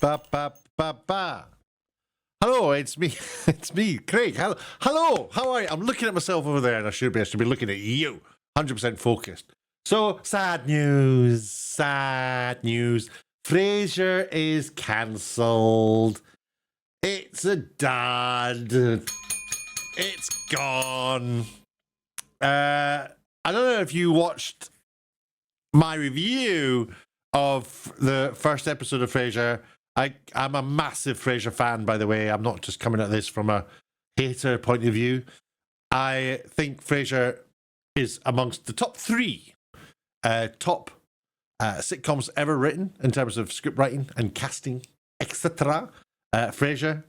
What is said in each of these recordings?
Ba, ba, ba, ba. Hello, it's me. It's me, Craig. Hello, how are you? I'm looking at myself over there, and I should be looking at you. 100% focused. So, sad news. Sad news. FRASIER is cancelled. It's a dud. It's gone. I don't know if you watched my review of the first episode of FRASIER. I'm a massive FRASIER fan, by the way. I'm not just coming at this from a hater point of view. I think FRASIER is amongst the top three top sitcoms ever written in terms of script writing and casting, etc. FRASIER,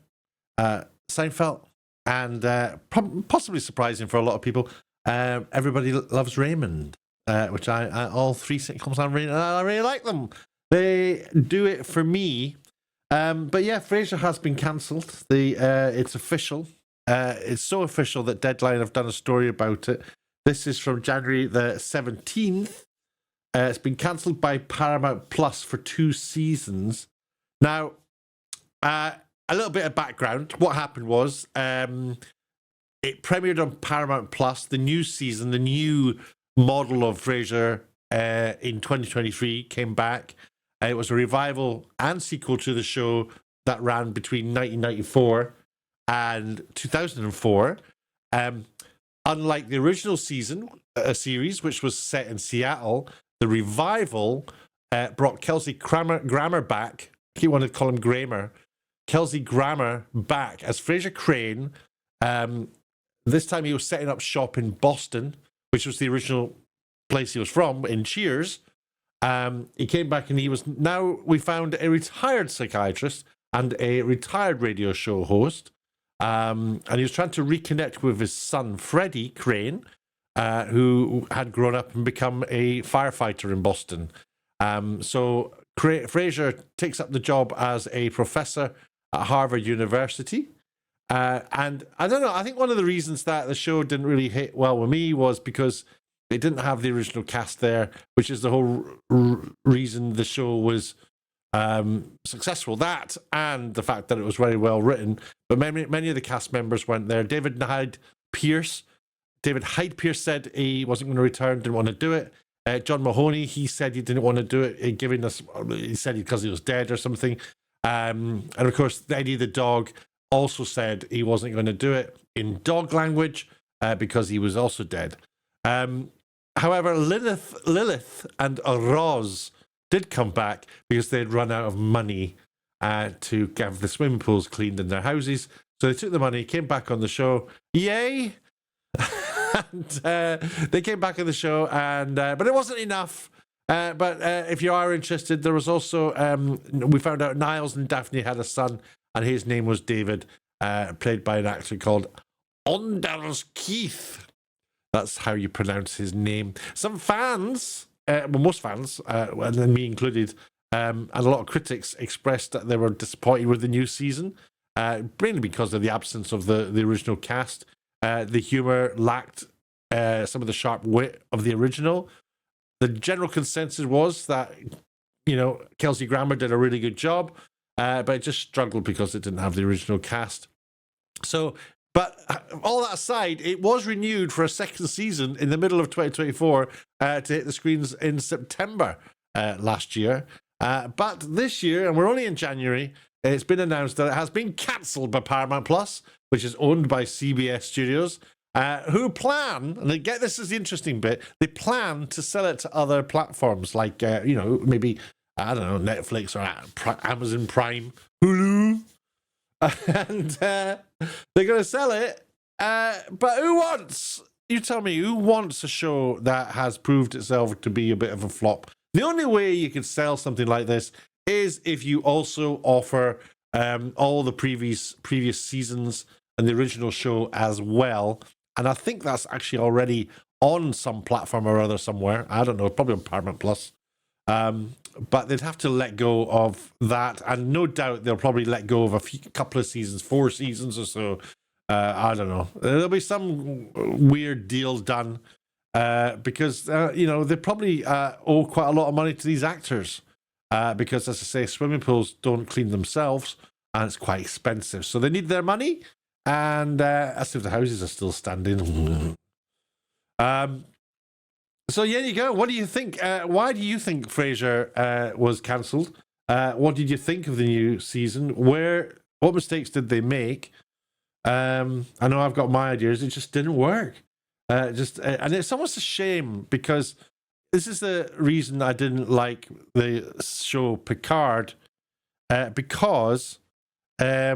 Seinfeld, and possibly surprising for a lot of people, Everybody Loves Raymond, which I all three sitcoms I really like them. They do it for me. But yeah, FRASIER has been cancelled. It's official. It's so official that Deadline have done a story about it. This is from January the 17th. It's been cancelled by Paramount Plus for 2 seasons. Now, a little bit of background. What happened was it premiered on Paramount Plus, the new season, the new model of FRASIER in 2023 came back. It was a revival and sequel to the show that ran between 1994 and 2004. Unlike the original season, a series which was set in Seattle, the revival brought Kelsey Grammer back. I keep wanting to call him Grammer. Kelsey Grammer back as Fraser Crane. This time he was setting up shop in Boston, which was the original place he was from, in Cheers. He came back and we found a retired psychiatrist and a retired radio show host. And he was trying to reconnect with his son, Freddie Crane, who had grown up and become a firefighter in Boston. So FRASIER takes up the job as a professor at Harvard University. And I don't know, I think one of the reasons that the show didn't really hit well with me was because it didn't have the original cast there, which is the whole reason the show was successful. That and the fact that it was very well written. But many of the cast members weren't there. David Hyde Pierce said he wasn't going to return, didn't want to do it. John Mahoney, he said he didn't want to do it, he said because he was dead or something. And of course, Eddie the dog also said he wasn't going to do it in dog language because he was also dead. However, Lilith and Roz did come back because they'd run out of money to have the swimming pools cleaned in their houses. So they took the money, came back on the show. Yay! And they came back on the show, but it wasn't enough. But if you are interested, there was also, we found out Niles and Daphne had a son, and his name was David, played by an actor called Anders Keith. That's how you pronounce his name. Some fans, most fans, and me included, and a lot of critics expressed that they were disappointed with the new season, mainly because of the absence of the original cast. The humour lacked some of the sharp wit of the original. The general consensus was that, Kelsey Grammer did a really good job, but it just struggled because it didn't have the original cast. So, but all that aside, it was renewed for a second season in the middle of 2024 to hit the screens in September last year. But this year, and we're only in January, it's been announced that it has been cancelled by Paramount Plus, which is owned by CBS Studios, who plan, and get this is the interesting bit, they plan to sell it to other platforms like, maybe, I don't know, Netflix or Amazon Prime, Hulu. And they're going to sell it. But you tell me, who wants a show that has proved itself to be a bit of a flop? The only way you could sell something like this is if you also offer all the previous seasons and the original show as well. And I think that's actually already on some platform or other somewhere. I don't know, probably on Paramount Plus. But they'd have to let go of that, and no doubt they'll probably let go of couple of seasons, 4 seasons or so. I don't know. There'll be some weird deal done because they probably owe quite a lot of money to these actors. because, as I say, swimming pools don't clean themselves, and it's quite expensive. So they need their money, and as if the houses are still standing. So yeah, you go. What do you think? Why do you think FRASIER was cancelled? What did you think of the new season? What mistakes did they make? I know I've got my ideas. It just didn't work. And it's almost a shame, because this is the reason I didn't like the show Picard, because I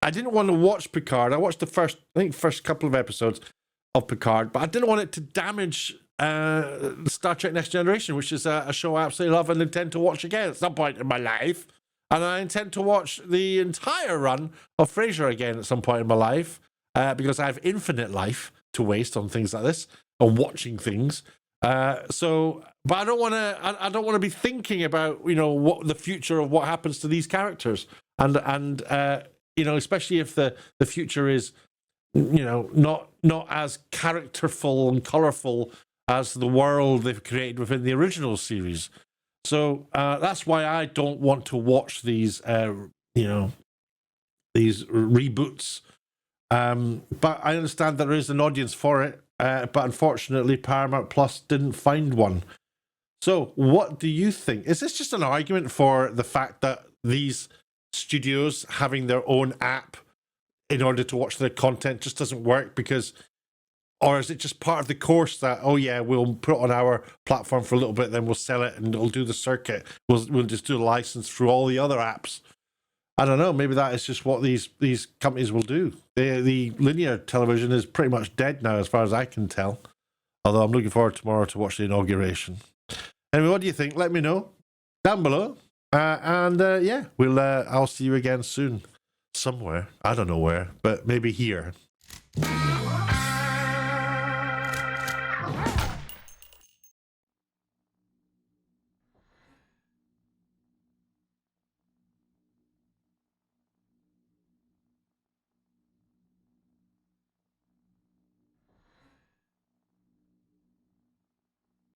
didn't want to watch Picard. I watched the first couple of episodes of Picard, but I didn't want it to damage Star Trek Next Generation, which is a show I absolutely love and intend to watch again at some point in my life. And I intend to watch the entire run of FRASIER again at some point in my life, because I have infinite life to waste on things like this, on watching things. But I don't want to. I don't want to be thinking about what the future of what happens to these characters, and especially if the future is not as characterful and colourful as the world they've created within the original series. So that's why I don't want to watch these these reboots. But I understand there is an audience for it. But unfortunately, Paramount Plus didn't find one. So what do you think? Is this just an argument for the fact that these studios having their own app in order to watch their content just doesn't work? Or is it just part of the course that, oh yeah, we'll put it on our platform for a little bit, then we'll sell it and it'll do the circuit. We'll just do a license through all the other apps. I don't know. Maybe that is just what these companies will do. The linear television is pretty much dead now, as far as I can tell. Although I'm looking forward tomorrow to watch the inauguration. Anyway, what do you think? Let me know down below. Yeah, I'll see you again soon. Somewhere. I don't know where, but maybe here.